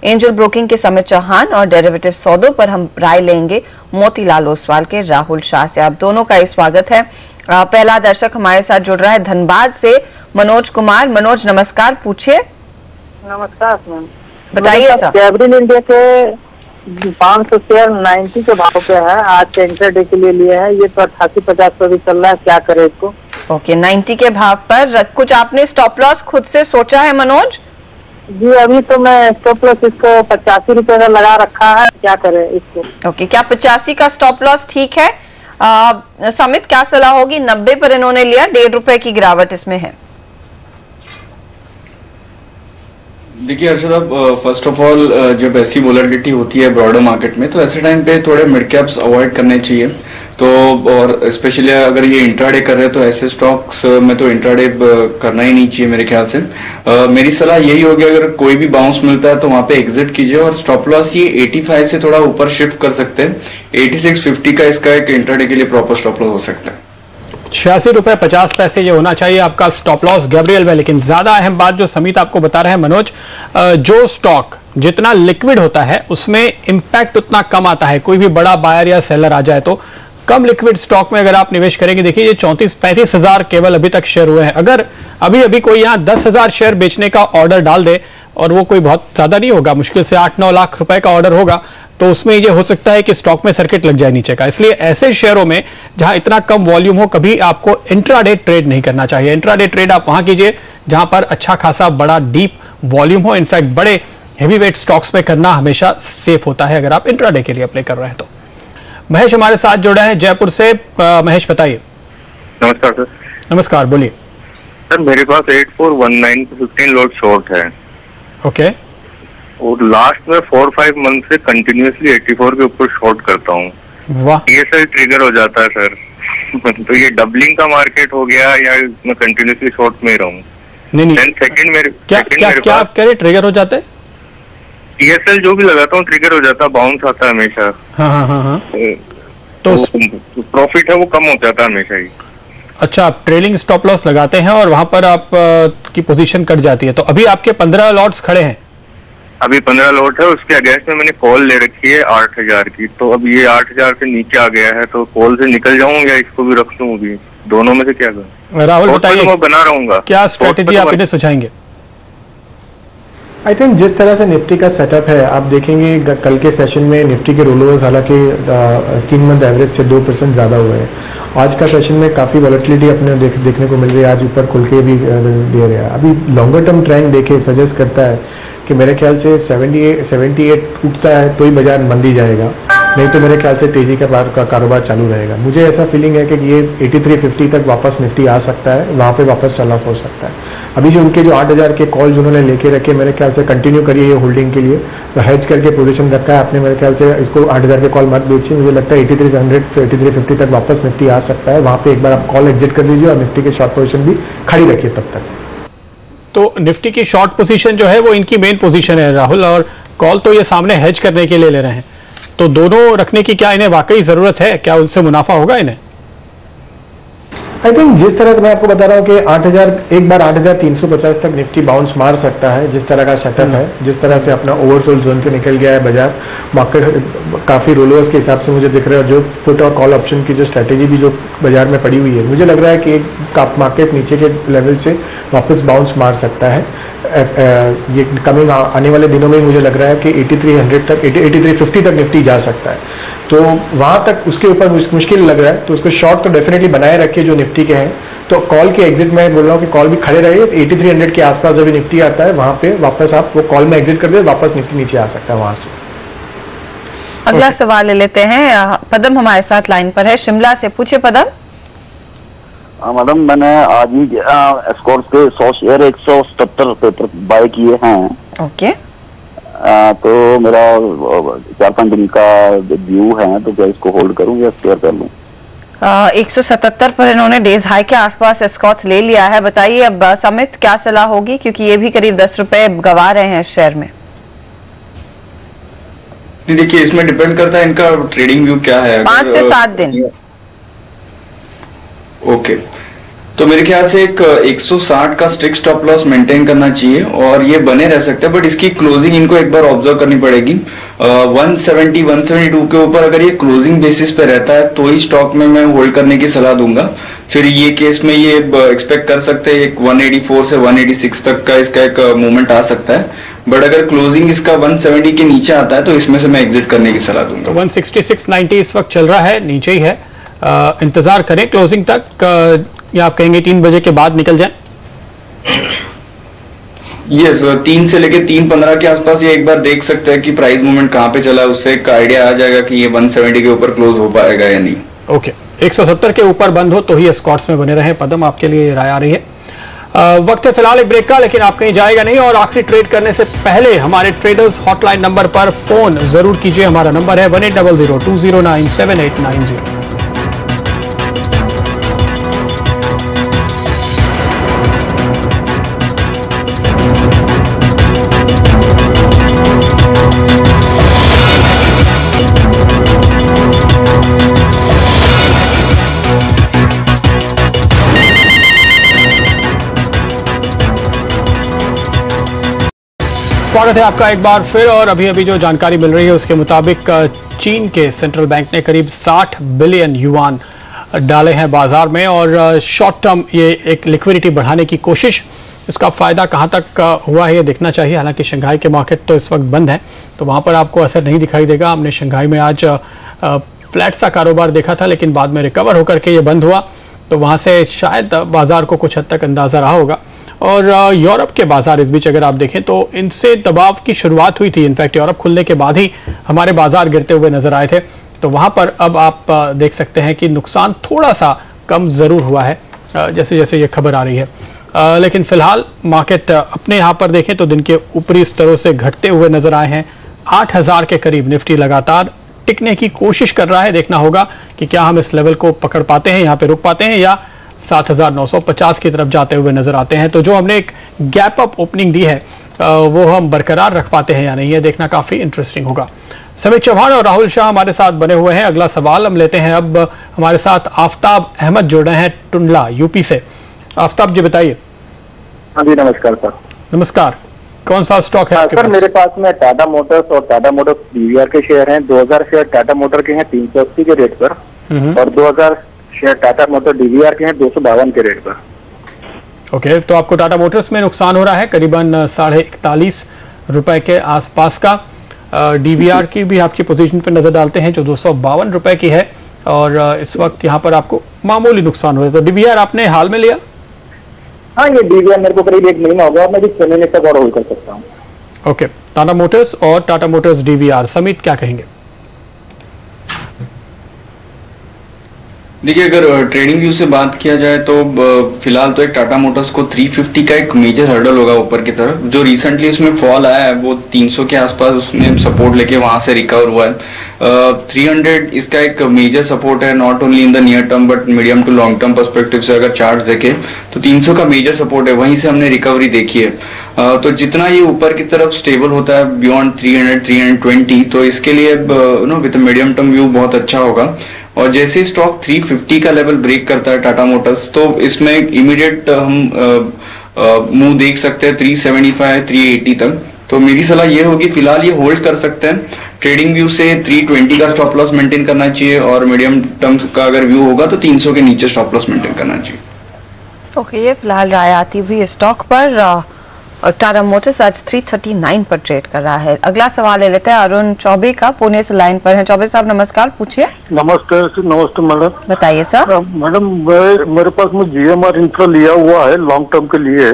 Angel broking के समित चौहान और derivative सौदों पर हम राय लेंगे मोतीलाल ओसवाल के राहुल शाह से। आप दोनों का स्वागत है। पहला दर्शक हमारे साथ जुड़ रहा है धनबाद से मनोज कुमार। मनोज नमस्कार, पूछिए। नमस्कार मैम, बताइए सर। कैबरिल इंडिया के 500 शेयर 90 के भाव पे है, आज इंट्राडे के लिए लिए है, ये तो 88-50 पे भी चल रहा है, क्या करे इसको? ओके, 90 के भाव पर कुछ आपने स्टॉप लॉस खुद से सोचा है मनोज? जी अभी तो मैं स्टॉप लॉस इसको 85 रुपए का लगा रखा है, क्या करे इसको? ओके, क्या 85 का स्टॉप लॉस ठीक है? समित क्या सलाह होगी? 90 पर इन्होंने लिया, 1.5 रुपए की गिरावट इसमें है। देखिए अर्शद, फर्स्ट ऑफ ऑल जब ऐसी वोलेटिलिटी होती है ब्रॉडर मार्केट में तो ऐसे टाइम पे थोड़े मिड कैप्स अवॉइड करने चाहिए। तो और स्पेशली अगर ये इंट्राडे कर रहे हैं तो ऐसे स्टॉक्स में तो इंट्राडे करना ही नहीं चाहिए मेरे ख्याल से। मेरी सलाह यही होगी, अगर कोई भी बाउंस मिलता है तो वहां पे एग्जिट कीजिए और स्टॉप लॉस ये 85 से थोड़ा ऊपर शिफ्ट कर सकते हैं। 86.50 का इसका एक इंट्राडे के लिए प्रॉपर स्टॉप लॉस हो सकता है। 86 रुपए 50 पैसे ये होना चाहिए आपका स्टॉप लॉस गैब्रियल में। लेकिन ज्यादा अहम बात जो समित आपको बता रहे हैं मनोज, जो स्टॉक जितना लिक्विड होता है उसमें इंपैक्ट उतना कम आता है। कोई भी बड़ा बायर या सेलर आ जाए तो कम लिक्विड स्टॉक में अगर आप निवेश करेंगे, देखिए ये 34-35 हजार केवल अभी तक शेयर हुए हैं। अगर अभी अभी कोई यहाँ 10,000 शेयर बेचने का ऑर्डर डाल दे, और वो कोई बहुत ज्यादा नहीं होगा, मुश्किल से 8-9 लाख रुपए का ऑर्डर होगा, तो उसमें ये हो सकता है कि स्टॉक में सर्किट लग जाए नीचे का। इसलिए ऐसे शेयरों में जहां इतना कम वॉल्यूम हो, कभी आपको इंट्राडे ट्रेड नहीं करना चाहिए। इंट्राडे ट्रेड आप वहां कीजिए जहां पर अच्छा खासा बड़ा डीप वॉल्यूम हो। इनफैक्ट बड़े हेवी वेट स्टॉक्स में करना हमेशा सेफ होता है अगर आप इंट्राडे के लिए अप्लाई कर रहे हैं तो। महेश हमारे साथ जुड़े हैं जयपुर से। महेश बताइए। नमस्कार सर। नमस्कार, बोलिए सर। मेरे पास 8419 15 लोड शॉर्ट है। ओके। और लास्ट में 4-5 मंथ से कंटिन्यूअसली 84 के ऊपर शॉर्ट करता हूँ। वाह। TSL ट्रिगर हो जाता है सर। तो ये डबलिंग का मार्केट हो गया या मैं कंटिन्यूअसली शॉर्ट में रहूँ? नहीं सेकंड मेरे क्या आप कह रहे ट्रिगर हो जाते हैं? TSL जो भी लगाता हूँ ट्रिगर हो जाता है, बाउंस आता है हमेशा। हाँ। तो प्रॉफिट है वो कम हो जाता है हमेशा ही। अच्छा, आप ट्रेलिंग स्टॉप लॉस लगाते हैं और वहां पर आप की पोजीशन कट जाती है। तो अभी आपके 15 लॉट्स खड़े हैं? अभी 15 लॉट है, उसके अगेंस्ट में मैंने कॉल ले रखी है 8,000 की। तो अब ये 8,000 से नीचे आ गया है, तो कॉल से निकल जाऊं या इसको भी रख लूं? अभी दोनों में से क्या करूं? राहुल बताइए, मैं बना रहूंगा, क्या स्ट्रेटेजी आप इन्हें सुझाएंगे? आई थिंक जिस तरह से निफ्टी का सेटअप है, आप देखेंगे कल के सेशन में निफ्टी के रोलोवर्स हालांकि 3 मंथ एवरेज से 2% ज्यादा हुए हैं। आज का सेशन में काफी वॉलेटिलिटी अपने देखने को मिल रही है, आज ऊपर खुल के भी दे रहे हैं। अभी लॉन्गर टर्म ट्रेंड देखे सजेस्ट करता है कि मेरे ख्याल से 78 टूटता है तो ही बाजार मंदी जाएगा, नहीं तो मेरे ख्याल से तेजी का कारोबार चालू रहेगा। मुझे ऐसा फीलिंग है कि ये 8350 तक वापस निफ्टी आ सकता है, वहां पे वापस चल ऑफ हो सकता है। अभी जो उनके जो 8,000 के कॉल उन्होंने लेके रखे, मेरे ख्याल से कंटिन्यू करिए ये होल्डिंग के लिए। तो हेज करके पोजीशन रखा है आपने, मेरे ख्याल से इसको 8,000 के कॉल मत बेचिए। मुझे लगता है 8300 से 8350 तक वापस निफ्टी आ सकता है, वहां पे एक बार आप कॉल एग्जिट कर दीजिए और निफ्टी के शॉर्ट पोजीशन भी खड़ी रखिए तब तक। तो निफ्टी की शॉर्ट पोजीशन जो है वो इनकी मेन पोजीशन है राहुल, और कॉल तो ये सामने हेज करने के लिए ले रहे हैं। तो दोनों रखने की क्या इन्हें वाकई जरूरत है? क्या उनसे मुनाफा होगा इन्हें? आई थिंक जिस तरह से मैं आपको बता रहा हूँ कि 8,000 एक बार 8,350 तक निफ्टी बाउंस मार सकता है, जिस तरह का सेटअप है, जिस तरह से अपना ओवरसोल्ड जोन से निकल गया है बाजार। मार्केट काफी रोलर्स के हिसाब से मुझे दिख रहा है, जो पुट और कॉल ऑप्शन की जो स्ट्रेटेजी भी जो बाजार में पड़ी हुई है, मुझे लग रहा है कि एक मार्केट नीचे के लेवल से वापस बाउंस मार सकता है। ये कमिंग आने वाले दिनों में मुझे लग रहा है कि 8300 तक 8350 तक निफ्टी जा सकता है। तो वहां तक उसके ऊपर मुश्किल लग रहा है, तो उसको शॉर्ट तो डेफिनेटली बनाए रखिए जो निफ्टी के हैं। तो कॉल के एग्जिट में बोल रहा हूँ कि कॉल भी खड़े रहिए, 8300 के आसपास जब निफ्टी आता है वहां पे वापस आप वो कॉल में एग्जिट कर दे, वापस निफ्टी नीचे आ सकता है वहां से। अगला सवाल ले लेते हैं। पदम हमारे साथ लाइन पर है शिमला से। पूछे पदम। मैडम, मैंने आज ही एस्कॉर्ट्स के 100 शेयर 177 पेपर बाय किए हैं। ओके। तो मेरा 4-5 दिन का व्यू है, तो क्या इसको होल्ड करूं या शेयर कर लूं? 177 पर इन्होंने डेज हाई के आसपास एस्कॉर्ट्स ले लिया है। बताइए अब समित क्या सलाह होगी, क्योंकि ये भी करीब 10 रुपए गवा रहे हैं शेयर में। देखिए इसमें डिपेंड करता है इनका ट्रेडिंग व्यू क्या है। 5 से 7 दिन। ओके, तो मेरे ख्याल से एक 160 का स्ट्रिक्ट स्टॉप लॉस मेंटेन करना चाहिए और ये बने रह सकते हैं, बट इसकी क्लोजिंग इनको एक बार ऑब्जर्व करनी पड़ेगी। 170 172 के ऊपर अगर ये क्लोजिंग बेसिस पे रहता है तो ही स्टॉक में मैं होल्ड करने की सलाह दूंगा। फिर ये केस में ये एक्सपेक्ट कर सकते हैं एक 184 से 186 तक का इसका एक मूवमेंट आ सकता है, बट अगर क्लोजिंग इसका 170 के नीचे आता है तो इसमें से मैं एग्जिट करने की सलाह दूंगा। 166.90 इस वक्त चल रहा है, नीचे ही है, इंतजार करें क्लोजिंग तक, या आप कहेंगे 3 बजे के बाद निकल जाएं? यस, 3 से लेके 3:15 के आसपास ये एक बार देख सकते हैं कि प्राइस मूवमेंट कहां पे चला है, उससे एक आइडिया आ जाएगा कि ये 170 के ऊपर क्लोज हो पाएगा या नहीं। ओके, 170 के ऊपर बंद हो तो ही स्कॉट्स में बने रहे। पदम, आपके लिए राय आ रही है। वक्त है फिलहाल एक ब्रेक का, लेकिन आप कहीं जाएगा नहीं और आखिरी ट्रेड करने से पहले हमारे ट्रेडर्स हॉटलाइन नंबर पर फोन जरूर कीजिए। हमारा नंबर है 1800-209-7890। स्वागत है आपका एक बार फिर। और अभी जो जानकारी मिल रही है उसके मुताबिक चीन के सेंट्रल बैंक ने करीब 60 बिलियन युआन डाले हैं बाजार में और शॉर्ट टर्म ये एक लिक्विडिटी बढ़ाने की कोशिश। इसका फायदा कहां तक हुआ है ये देखना चाहिए। हालांकि शंघाई के मार्केट तो इस वक्त बंद है तो वहां पर आपको असर नहीं दिखाई देगा। हमने शंघाई में आज फ्लैट सा कारोबार देखा था, लेकिन बाद में रिकवर होकर के ये बंद हुआ, तो वहां से शायद बाजार को कुछ हद तक अंदाजा रहा होगा। और यूरोप के बाजार इस बीच अगर आप देखें तो इनसे दबाव की शुरुआत हुई थी। इनफैक्ट यूरोप खुलने के बाद ही हमारे बाजार गिरते हुए नजर आए थे, तो वहां पर अब आप देख सकते हैं कि नुकसान थोड़ा सा कम जरूर हुआ है जैसे जैसे ये खबर आ रही है। लेकिन फिलहाल मार्केट अपने यहाँ पर देखें तो दिन के ऊपरी स्तरों से घटते हुए नजर आए हैं। 8000 के करीब निफ्टी लगातार टिकने की कोशिश कर रहा है। देखना होगा कि क्या हम इस लेवल को पकड़ पाते हैं, यहाँ पे रुक पाते हैं, या 7950 की तरफ जाते हुए नजर आते हैं। तो जो हमने एक गैप अप ओपनिंग दी है वो हम बरकरार रख पाते हैं या नहीं, ये देखना काफी इंटरेस्टिंग होगा। समीत चौहान और राहुल शाह हमारे साथ बने हुए हैं। अगला सवाल हम लेते हैं। अब हमारे साथ आफ्ताब अहमद जुड़ रहे हैं टुंडला यूपी से। आफ्ताब जी बताइए। हाँ जी, नमस्कार सर। नमस्कार, कौन सा स्टॉक है आपके सर पास? मेरे पास में टाटा मोटर्स और टाटा मोटर्स डीवीआर के शेयर हैं। 2000 शेयर टाटा मोटर के हैं 380 के रेट पर और 2000 शेयर टाटा मोटर डीवीआर के हैं 252 के रेट पर। ओके, तो आपको टाटा मोटर्स में नुकसान हो रहा है करीबन 41.5 रुपए के आसपास का। डीवीआर की भी आपकी पोजीशन पर नजर डालते हैं जो 252 रुपए की है और इस वक्त यहाँ पर आपको मामूली नुकसान हो रहा है। तो डीवीआर आपने हाल में लिया? हाँ, ये डीवीआर मेरे को करीब 1 महीना हो गया, मैं भी 6 महीने तक और होल्ड कर सकता हूँ। ओके, टाटा मोटर्स और टाटा मोटर्स डीवीआर। समीत क्या कहेंगे? देखिए, अगर ट्रेडिंग व्यू से बात किया जाए तो फिलहाल तो एक टाटा मोटर्स को 350 का एक मेजर हर्डल होगा ऊपर की तरफ। जो रिसेंटली उसमें फॉल आया है वो 300 के आसपास उसने सपोर्ट लेके वहां से रिकवर हुआ है। 300 इसका एक मेजर सपोर्ट है, not only in the near term but medium to long term perspective से अगर चार्ट देखें तो 300 का मेजर सपोर्ट है, वहीं से हमने रिकवरी देखी है। तो जितना ये ऊपर की तरफ स्टेबल होता है बियॉन्ड 300 320 तो इसके लिए विद मीडियम टर्म व्यू बहुत अच्छा होगा। और जैसे स्टॉक 350 का लेवल ब्रेक करता है टाटा मोटर्स तो इसमें इमीडिएट हम मूव देख सकते हैं 375 380 तक। तो मेरी सलाह ये होगी फिलहाल ये होल्ड कर सकते हैं। ट्रेडिंग व्यू से 320 का स्टॉप लॉस मेंटेन करना चाहिए और मीडियम टर्म का अगर व्यू होगा तो 300 के नीचे स्टॉप लॉस मेंटेन करना चाहिए। ओके, ये फिलहाल राय आती हुई स्टॉक पर। और टाटा मोटर्स आज 339 पर ट्रेड कर रहा है। अगला सवाल ले लेते हैं अरुण चौबे का, पुणे से लाइन पर है। चौबे साहब नमस्कार, पूछिए। नमस्ते नमस्ते मैडम। बताइए सर। मैडम मेरे पास में जीएमआर इंफ्रा लिया हुआ है लॉन्ग टर्म के लिए,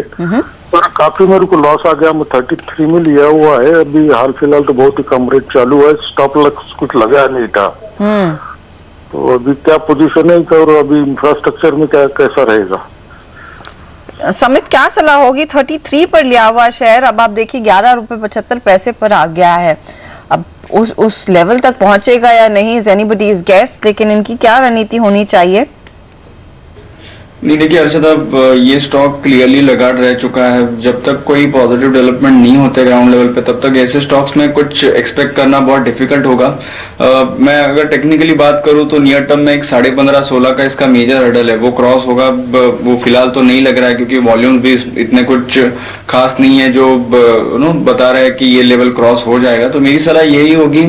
पर काफी मेरे को लॉस आ गया। मैं 33 में लिया हुआ है, अभी हाल फिलहाल तो बहुत ही कम रेट चालू है, स्टॉप लॉस कुछ लगा नहीं था। तो अभी क्या पोजीशन है और अभी इंफ्रास्ट्रक्चर में क्या कैसा रहेगा? समित क्या सलाह होगी? 33 पर लिया हुआ शेयर अब आप देखिए 11.75 पर आ गया है। अब उस लेवल तक पहुंचेगा या नहीं, एनीबॉडीज गेस, लेकिन इनकी क्या रणनीति होनी चाहिए? नहीं, देखिए अर्शद, अब ये स्टॉक क्लियरली लगाड़ रह चुका है। जब तक कोई पॉजिटिव डेवलपमेंट नहीं होते ग्राउंड लेवल पे, तब तक ऐसे स्टॉक्स में कुछ एक्सपेक्ट करना बहुत डिफिकल्ट होगा। मैं अगर टेक्निकली बात करूं तो नियर टर्म में एक 15.5-16 का इसका मेजर हर्डल है, वो क्रॉस होगा। वो फिलहाल तो नहीं लग रहा है, क्योंकि वॉल्यूम भी इतने कुछ खास नहीं है जो बता रहा है कि ये लेवल क्रॉस हो जाएगा। तो मेरी सलाह यही होगी,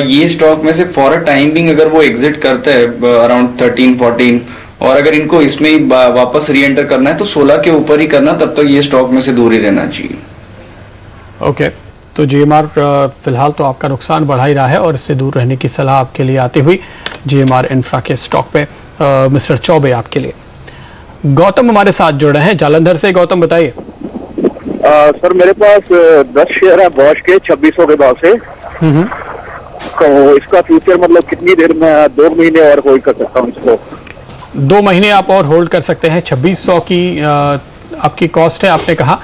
ये स्टॉक में से फॉर अ टाइम बिंग अगर वो एग्जिट करते हैं अराउंड 13-14, और अगर इनको इसमें ही वापस री एंटर करना है तो 16 के ऊपर ही करना, तब तक ये स्टॉक में से दूर ही रहना चाहिए। ओके, तो जीएमआर फिलहाल तो आपका नुकसान बढ़ा ही रहा है और इससे दूर रहने की सलाह आपके लिए आती हुई जीएमआर इंफ्रा के स्टॉक पे मिस्टर चौबे आपके लिए। गौतम हमारे साथ जुड़ रहे हैं जालंधर से। गौतम बताइए। सर मेरे पास 10 शेयर है बॉश के 2600 के भाव से। तो इसका फ्यूचर मतलब कितनी देर में 2 महीने और होल्ड कर सकता हूँ इसको? 2 महीने आप और होल्ड कर सकते हैं। 2600 की आपकी कॉस्ट है आपने कहा,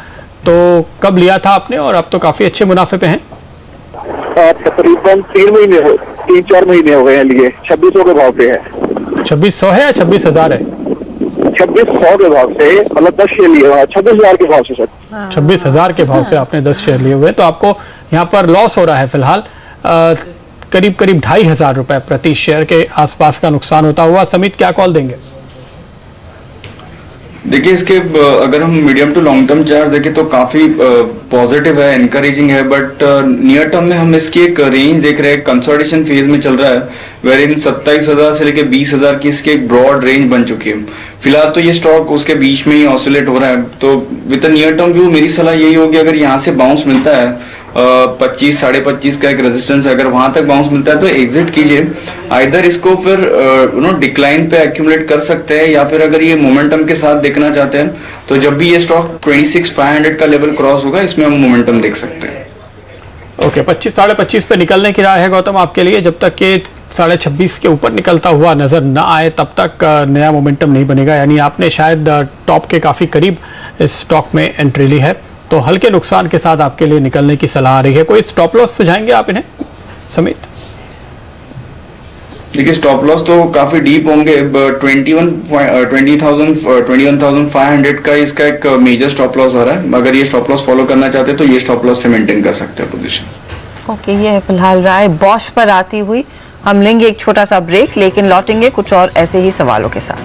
तो कब लिया था आपने और अब तो काफी अच्छे मुनाफे पे हैं? तकरीबन 3-4 महीने हो गए हैं लिए। 2600 के भाव पे है। 2600 है या 26,000 है? 2600 के भाव से, मतलब 10 शेयर लिए हुए 26,000 के भाव से सर। 26,000 के भाव से आपने 10 शेयर लिए हुए, तो आपको यहाँ पर लॉस हो रहा है फिलहाल। करीब 2,500 रुपए प्रति शेयर के आसपास का नुकसान होता हुआ। समित क्या कॉल देंगे? देखिए, इसके अगर हम medium to long term chart देखें तो काफी पॉजिटिव है, एनकरेजिंग है, बट नियर टर्म में हम इसकी एक रेंज देख रहे हैं। कंसोलिडेशन फेज में चल रहा है, वेर इन 27,000 से लेकर 20,000 की इसकी एक ब्रॉड रेंज बन चुकी है। फिलहाल तो ये स्टॉक उसके बीच में ही ऑसिलेट हो रहा है। तो विद नियर टर्म व्यू मेरी सलाह यही होगी, अगर यहाँ से बाउंस मिलता है 25-25.5 का एक रेजिस्टेंस, अगर वहां तक बाउंस मिलता है तो एग्जिट कीजिए। आइदर इसको फिर डिक्लाइन पे एक्यूमुलेट कर सकते हैं, या फिर अगर ये मोमेंटम के साथ देखना चाहते हैं तो जब भी ये स्टॉक 26,500 का लेवल क्रॉस होगा, इसमें हम मोमेंटम देख सकते हैं। ओके, 25-25.5 पे निकलने की राय है गौतम आपके लिए। जब तक के 26.5 के ऊपर निकलता हुआ नजर ना आए तब तक नया मोमेंटम नहीं बनेगा। यानी आपने शायद टॉप के काफी करीब इस स्टॉक में एंट्री ली है, तो हल्के नुकसान के साथ आपके लिए निकलने की सलाह आ रही है। कोई स्टॉप लॉस सुझाएंगे आप इन्हें समित? देखिए, स्टॉप लॉस तो काफी डीप होंगे। 21,500 का इसका एक मेजर स्टॉप लॉस हो रहा है। अगर ये स्टॉप लॉस फॉलो करना चाहते हैं तो ये स्टॉप लॉस से मेंटेन कर सकते हैं पोजीशन। ओके, ये है फिलहाल राय बॉश पर आती हुई। हम लेंगे एक छोटा सा ब्रेक, लेकिन लौटेंगे कुछ और ऐसे ही सवालों के साथ।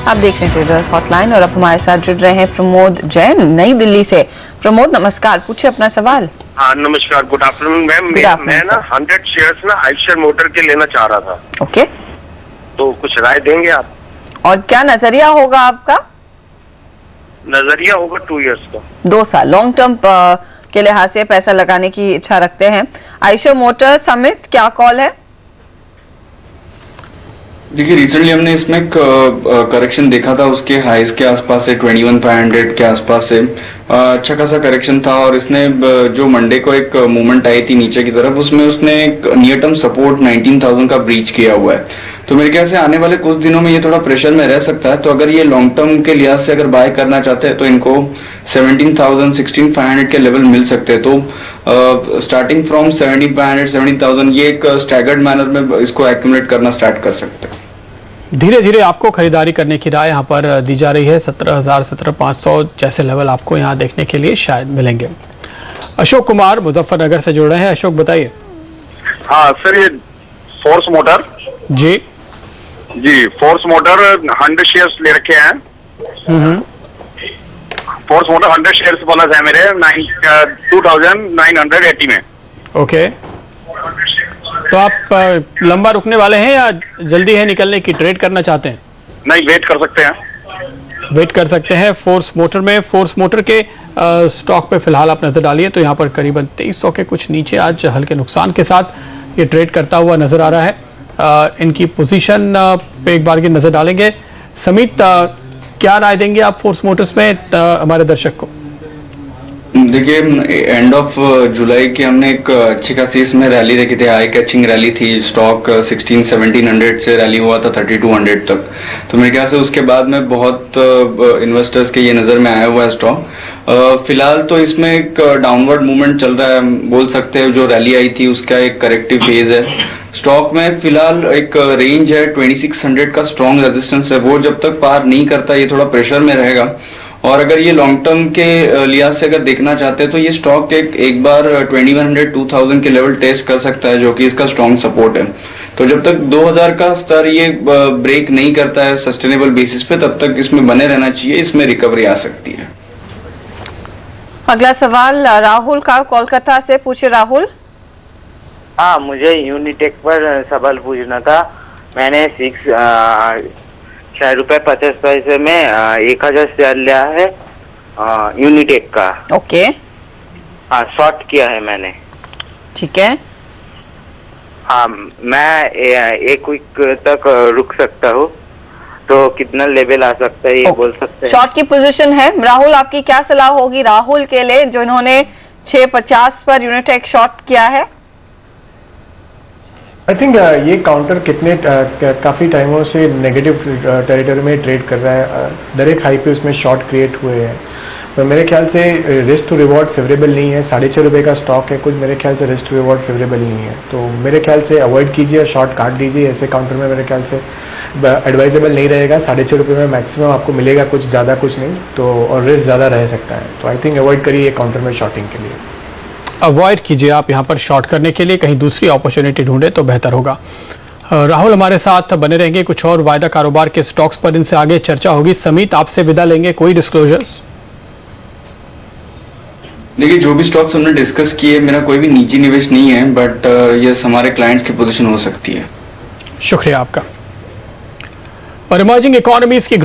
आप देख रहे हैं ट्रेडर्स हॉटलाइन और अब हमारे साथ जुड़ रहे हैं प्रमोद जैन नई दिल्ली से। प्रमोद नमस्कार, पूछिए अपना सवाल। हाँ नमस्कार, गुड आफ्टरनून मैम। मैं ना 100 शेयर्स ना आइशर मोटर के लेना चाह रहा था। ओके, तो कुछ राय देंगे आप? और क्या नजरिया होगा आपका? नजरिया होगा 2 इयर्स का। 2 साल लॉन्ग टर्म के लिहाज से पैसा लगाने की इच्छा रखते हैं। आइशर मोटर समित क्या कॉल है? देखिए, रिसेंटली हमने इसमें करेक्शन देखा था, उसके हाईज के आसपास से 21,500 के आसपास से अच्छा खासा करेक्शन था, और इसने जो मंडे को एक मूवमेंट आई थी नीचे की तरफ, उसमें उसने एक नियर टर्म सपोर्ट 19,000 का ब्रीच किया हुआ है। तो मेरे ख्याल से आने वाले कुछ दिनों में ये थोड़ा प्रेशर में रह सकता है। तो अगर ये लॉन्ग टर्म के लिहाज से अगर बाय करना चाहते हैं तो इनको 17,000 16,500 के लेवल मिल सकते हैं। तो स्टार्टिंग फ्रॉम 17,500 17,000 ये एक स्टैगर्ड मैनर में इसको एक्यूमुलेट करना स्टार्ट कर सकते हैं। धीरे धीरे आपको खरीदारी करने की राय यहाँ पर दी जा रही है। 17,000 17,500 जैसे लेवल आपको यहाँ देखने के लिए शायद मिलेंगे। अशोक कुमार मुजफ्फरनगर से जुड़ रहे हैं। अशोक बताइए। हाँ सर, ये फोर्स मोटर जी फोर्स मोटर 100 शेयर्स ले रखे हैं। फोर्स मोटर 100 शेयर्स बोनस है मेरे 2980 में। ओके, तो आप लंबा रुकने वाले हैं या जल्दी है निकलने की, ट्रेड करना चाहते हैं? नहीं, वेट कर सकते हैं। वेट कर सकते हैं। फोर्स मोटर में, फोर्स मोटर के स्टॉक पे फिलहाल आप नजर डालिए तो यहाँ पर करीबन 2300 के कुछ नीचे आज हल्के नुकसान के साथ ये ट्रेड करता हुआ नजर आ रहा है। इनकी पोजीशन पे एक बार की नजर डालेंगे। समित क्या राय देंगे आप फोर्स मोटर्स में हमारे दर्शक को? देखिए एंड ऑफ जुलाई के हमने एक अच्छी खासी इसमें रैली देखी थी, आई कैचिंग रैली थी। स्टॉक 16-1700 से रैली हुआ था 3200 तक। तो मेरे ख्याल से उसके बाद में बहुत इन्वेस्टर्स के ये नज़र में आया हुआ है स्टॉक। फिलहाल तो इसमें एक डाउनवर्ड मूवमेंट चल रहा है, बोल सकते हैं। जो रैली आई थी उसका एक करेक्टिव फेज है। स्टॉक में फिलहाल एक रेंज है 2600 का स्ट्रॉन्ग रेजिस्टेंस है, वो जब तक पार नहीं करता ये थोड़ा प्रेशर में रहेगा। और अगर ये लॉन्ग टर्म के लिहाज से अगर देखना चाहते हैं तो ये स्टॉक एक बार 2100-2000 के लेवल टेस्ट कर सकता है, जो कि इसका स्ट्रॉन्ग सपोर्ट है। तो जब तक 2000 का स्तर ये ब्रेक नहीं करता है सस्टेनेबल बेसिस पे, तब तक इसमें बने रहना चाहिए, इसमें रिकवरी आ सकती है। अगला सवाल राहुल का कोलकाता से। पूछे राहुल। हाँ, मुझे यूनिटेक पर सवाल पूछना था। मैंने 6 रुपए 50 पैसे में 1000 शेयर लिया है यूनिटेक का। ओके। हाँ, शॉर्ट किया है मैंने। ठीक है। हाँ, मैं 1 वीक तक रुक सकता हूँ, तो कितना लेवल आ सकता है ये बोल सकते हैं? शॉर्ट की पोजीशन है। राहुल, आपकी क्या सलाह होगी राहुल के लिए जो इन्होंने 650 पर यूनिटेक शॉर्ट किया है? आई थिंक ये काउंटर काफ़ी टाइमों से नेगेटिव टेरिटरी में ट्रेड कर रहा है। डायरेक्ट हाई पे उसमें शॉर्ट क्रिएट हुए हैं, तो मेरे ख्याल से रिस्क टू रिवॉर्ड फेवरेबल नहीं है। 6.5 रुपये का स्टॉक है, कुछ मेरे ख्याल से रिस्क टू रिवॉर्ड फेवरेबल नहीं है। तो मेरे ख्याल से अवॉइड कीजिए, शॉर्ट काट दीजिए। ऐसे काउंटर में मेरे ख्याल से एडवाइजेबल नहीं रहेगा। 6.5 रुपये में मैक्सिमम आपको मिलेगा, कुछ ज़्यादा कुछ नहीं, तो और रिस्क ज़्यादा रह सकता है। तो आई थिंक अवॉइड करिए काउंटर में शॉर्टिंग के लिए। अवॉइड कीजिए आप यहाँ पर शॉर्ट करने के लिए, कहीं दूसरी अपॉर्चुनिटी ढूंढे तो बेहतर होगा। राहुल हमारे साथ बने रहेंगे, कुछ और वायदा कारोबार के स्टॉक्स पर इनसे आगे चर्चा होगी। समित, आपसे विदा लेंगे, कोई डिस्क्लोजर्स? देखिए, जो भी स्टॉक्स हमने डिस्कस किए, मेरा कोई भी निजी निवेश नहीं है, बट ये हमारे क्लाइंट्स की पोजीशन हो सकती है। शुक्रिया आपका। और इमर्जिंग इकोनॉमीज की